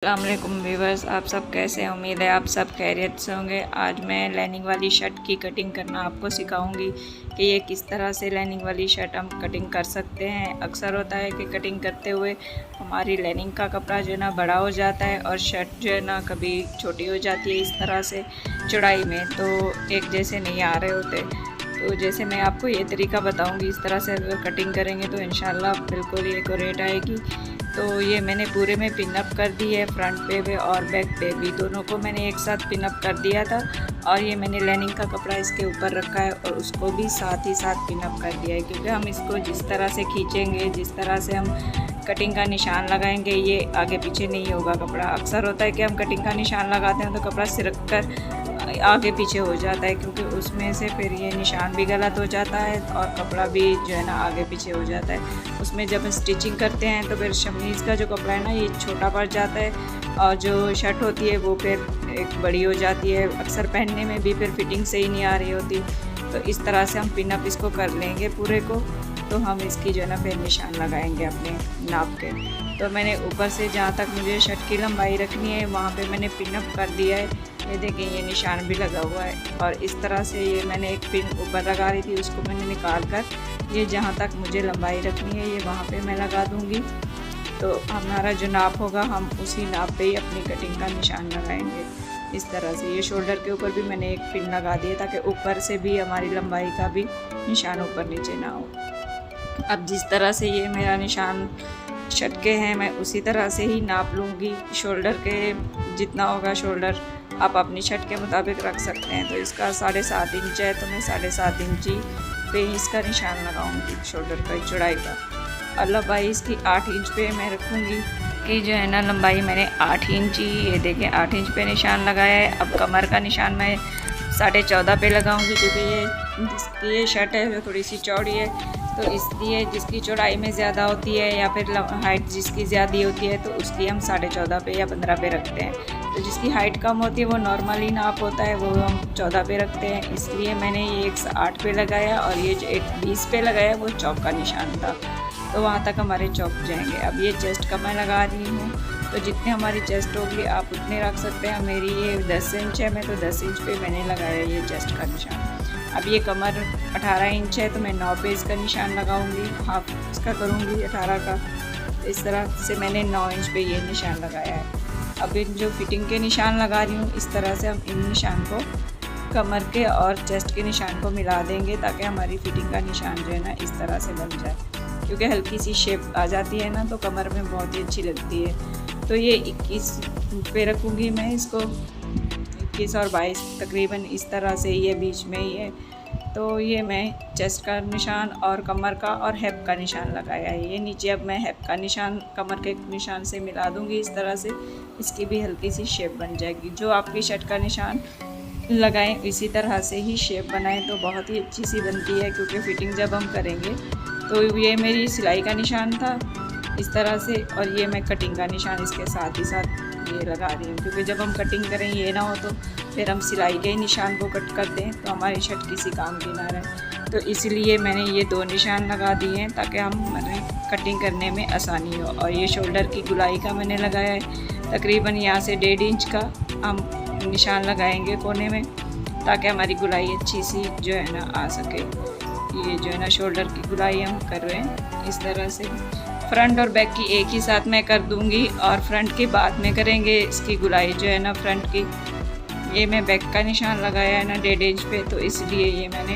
अस्सलाम वालेकुम व्यूवर्स, आप सब कैसे हैं? उम्मीद है आप सब खैरियत से होंगे। आज मैं लाइनिंग वाली शर्ट की कटिंग करना आपको सिखाऊंगी कि ये किस तरह से लाइनिंग वाली शर्ट हम कटिंग कर सकते हैं। अक्सर होता है कि कटिंग करते हुए हमारी लाइनिंग का कपड़ा जो है ना बड़ा हो जाता है और शर्ट जो है ना कभी छोटी हो जाती है इस तरह से चौड़ाई में, तो एक जैसे नहीं आ रहे होते। तो जैसे मैं आपको ये तरीका बताऊंगी, इस तरह से अगर कटिंग करेंगे तो इंशाल्लाह बिल्कुल ये एक्यूरेट आएगी। तो ये मैंने पूरे में पिन अप कर दी है, फ्रंट पे भी और बैक पे भी, दोनों को मैंने एक साथ पिन अप कर दिया था। और ये मैंने लाइनिंग का कपड़ा इसके ऊपर रखा है और उसको भी साथ ही साथ पिन अप कर दिया है, क्योंकि हम इसको जिस तरह से खींचेंगे, जिस तरह से हम कटिंग का निशान लगाएंगे, ये आगे पीछे नहीं होगा कपड़ा। अक्सर होता है कि हम कटिंग का निशान लगाते हैं तो कपड़ा सिरक कर आगे पीछे हो जाता है, क्योंकि उसमें से फिर ये निशान भी गलत हो जाता है और कपड़ा भी जो है ना आगे पीछे हो जाता है। उसमें जब स्टिचिंग करते हैं तो फिर शमीज़ का जो कपड़ा है ना ये छोटा पड़ जाता है और जो शर्ट होती है वो फिर एक बड़ी हो जाती है। अक्सर पहनने में भी फिर फिटिंग सही नहीं आ रही होती। तो इस तरह से हम पिन अप इसको कर लेंगे पूरे को, तो हम इसकी जो है ना फिर निशान लगाएंगे अपने नाप के। तो मैंने ऊपर से जहाँ तक मुझे शर्ट की लंबाई रखनी है वहाँ पे मैंने पिन अप कर दिया है। ये देखिए ये निशान भी लगा हुआ है और इस तरह से ये मैंने एक पिन ऊपर लगा रही थी, उसको मैंने निकाल कर ये जहाँ तक मुझे लंबाई रखनी है ये वहाँ पे मैं लगा दूँगी। तो हमारा जो नाप होगा हम उसी नाप पे ही अपनी कटिंग का निशान लगाएंगे इस तरह से। ये शोल्डर के ऊपर भी मैंने एक पिन लगा दिया ताकि ऊपर से भी हमारी लंबाई का भी निशान ऊपर नीचे ना हो। अब जिस तरह से ये मेरा निशान शर्ट के हैं मैं उसी तरह से ही नाप लूँगी। शोल्डर के जितना होगा शोल्डर आप अपनी शर्ट के मुताबिक रख सकते हैं। तो इसका 7.5 इंच है तो मैं 7.5 इंच पे इसका निशान लगाऊंगी शोल्डर का चौड़ाई का। और लंबाई इसकी 8 इंच पे मैं रखूँगी कि जो है ना लंबाई मैंने 8 इंच ही, ये देखिए 8 इंच पे निशान लगाया है। अब कमर का निशान मैं 14.5 पे लगाऊंगी, क्योंकि ये शर्ट है जो थोड़ी सी चौड़ी है, तो इसलिए जिसकी चौड़ाई में ज़्यादा होती है या फिर हाइट जिसकी ज़्यादा होती है तो उसकी हम 14.5 पे या 15 पे रखते हैं। तो जिसकी हाइट कम होती है वो नॉर्मली नाप होता है, वो हम 14 पे रखते हैं। इसलिए मैंने ये 108 पे लगाया और ये जो 120 पे लगाया वो चौक का निशान था, तो वहाँ तक हमारे चौक जाएंगे। अब ये चेस्ट का मैं लगा रही हूँ, तो जितने हमारी चेस्ट होगी आप उतने रख सकते हैं। मेरी ये 10 इंच है, मैं तो 10 इंच पे मैंने लगाया ये चेस्ट का निशान। अब ये कमर 18 इंच है तो मैं 9 पे इसका निशान लगाऊंगी, हाफ इसका करूँगी 18 का। तो इस तरह से मैंने 9 इंच पे ये निशान लगाया है। अब इन जो फिटिंग के निशान लगा रही हूँ इस तरह से हम इन निशान को कमर के और चेस्ट के निशान को मिला देंगे, ताकि हमारी फिटिंग का निशान जो है ना इस तरह से बन जाए, क्योंकि हल्की सी शेप आ जाती है ना तो कमर में बहुत ही अच्छी लगती है। तो ये 21 पे रखूँगी मैं इसको, 21 और 22 तकरीबन इस तरह से ये बीच में ही है। तो ये मैं चेस्ट का निशान और कमर का और हेप का निशान लगाया है। ये नीचे अब मैं हेप का निशान कमर के निशान से मिला दूँगी इस तरह से, इसकी भी हल्की सी शेप बन जाएगी। जो आपकी शर्ट का निशान लगाएं इसी तरह से ही शेप बनाएं तो बहुत ही अच्छी सी बनती है, क्योंकि फिटिंग जब हम करेंगे। तो ये मेरी सिलाई का निशान था इस तरह से, और ये मैं कटिंग का निशान इसके साथ ही साथ ये लगा रही हूँ, क्योंकि जब हम कटिंग करें ये ना हो तो फिर हम सिलाई के ही निशान को कट कर दें तो हमारी शर्ट किसी काम की ना रहे। तो इसलिए मैंने ये 2 निशान लगा दिए हैं ताकि हमें कटिंग करने में आसानी हो। और ये शोल्डर की गुलाई का मैंने लगाया है, तकरीबन यहाँ से 1.5 इंच का हम निशान लगाएंगे कोने में, ताकि हमारी गुलाई अच्छी सी जो है ना आ सके। ये जो है ना शोल्डर की गुलाई हम कर रहे हैं इस तरह से। फ्रंट और बैक की एक ही साथ मैं कर दूंगी और फ्रंट की बाद में करेंगे इसकी गुलाई जो है ना फ्रंट की। ये मैं बैक का निशान लगाया है ना 1.5 इंच पे, तो इसलिए ये मैंने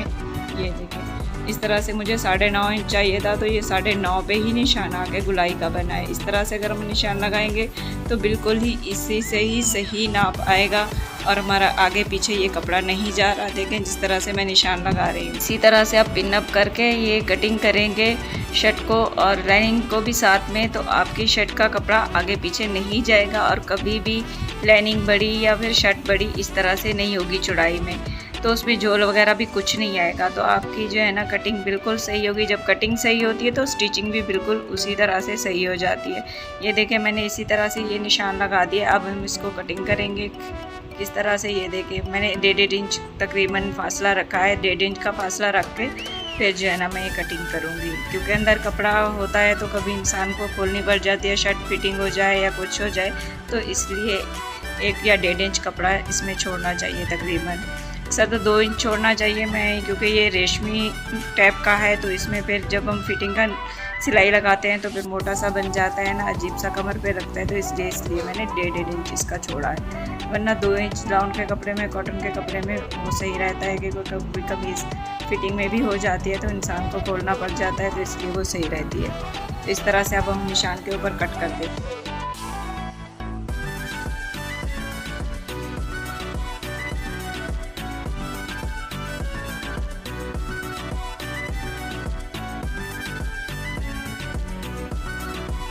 ये देखें इस तरह से मुझे 9.5 इंच चाहिए था, तो ये 9.5 पे ही निशान आके गुलाई का बना है। इस तरह से अगर हम निशान लगाएंगे तो बिल्कुल ही इसी से ही सही नाप आएगा और हमारा आगे पीछे ये कपड़ा नहीं जा रहा। देखें जिस तरह से मैं निशान लगा रही हूँ, इसी तरह से आप पिन अप करके ये कटिंग करेंगे शर्ट को और लाइनिंग को भी साथ में, तो आपकी शर्ट का कपड़ा आगे पीछे नहीं जाएगा और कभी भी लाइनिंग बड़ी या फिर शर्ट बड़ी इस तरह से नहीं होगी चौड़ाई में, तो उसमें झोल वगैरह भी कुछ नहीं आएगा। तो आपकी जो है ना कटिंग बिल्कुल सही होगी। जब कटिंग सही होती है तो स्टिचिंग भी बिल्कुल उसी तरह से सही हो जाती है। ये देखें मैंने इसी तरह से ये निशान लगा दिया। अब हम इसको कटिंग करेंगे इस तरह से। ये देखिए मैंने 1.5 इंच तकरीबन फासला रखा है, 1.5 इंच का फासला रख के फिर जो है ना मैं ये कटिंग करूँगी, क्योंकि अंदर कपड़ा होता है तो कभी इंसान को खोलनी पड़ जाती है, शर्ट फिटिंग हो जाए या कुछ हो जाए, तो इसलिए 1 या 1.5 इंच कपड़ा इसमें छोड़ना चाहिए तकरीबन। सर तो 2 इंच छोड़ना चाहिए मैं, क्योंकि ये रेशमी टाइप का है तो इसमें फिर जब हम फिटिंग का सिलाई लगाते हैं तो फिर मोटा सा बन जाता है ना, अजीब सा कमर पे लगता है, तो इसलिए मैंने 1.5 इंच इसका छोड़ा है। वरना 2 इंच डाउन के कपड़े में, कॉटन के कपड़े में वो सही रहता है कि कोई कमीज़ फिटिंग में भी हो जाती है तो इंसान को खोलना पड़ जाता है, तो इसलिए वो सही रहती है। तो इस तरह से अब हम निशान के ऊपर कट कर देते हैं।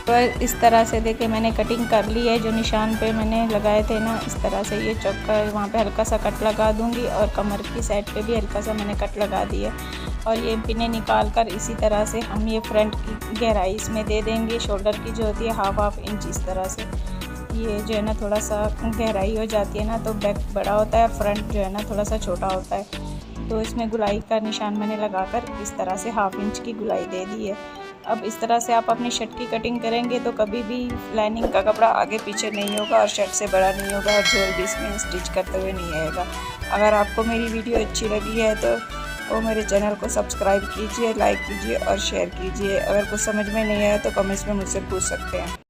पर इस तरह से देखिए मैंने कटिंग कर ली है, जो निशान पे मैंने लगाए थे ना, इस तरह से ये चौका वहाँ पे हल्का सा कट लगा दूँगी और कमर की साइड पे भी हल्का सा मैंने कट लगा दिया। और ये पिने निकाल कर इसी तरह से हम ये फ्रंट की गहराई इसमें दे देंगे, शोल्डर की जो होती है हाफ इंच, इस तरह से ये जो है ना थोड़ा सा गहराई हो जाती है ना, तो बैक बड़ा होता है, फ्रंट जो है ना थोड़ा सा छोटा होता है। तो इसमें गुलाई का निशान मैंने लगाकर इस तरह से हाफ इंच की गुलाई दे दी है। अब इस तरह से आप अपनी शर्ट की कटिंग करेंगे तो कभी भी लाइनिंग का कपड़ा आगे पीछे नहीं होगा और शर्ट से बड़ा नहीं होगा और झोल भी इसमें स्टिच करते हुए नहीं आएगा। अगर आपको मेरी वीडियो अच्छी लगी है तो वो मेरे चैनल को सब्सक्राइब कीजिए, लाइक कीजिए और शेयर कीजिए। अगर कुछ समझ में नहीं आया तो कमेंट्स में मुझसे पूछ सकते हैं।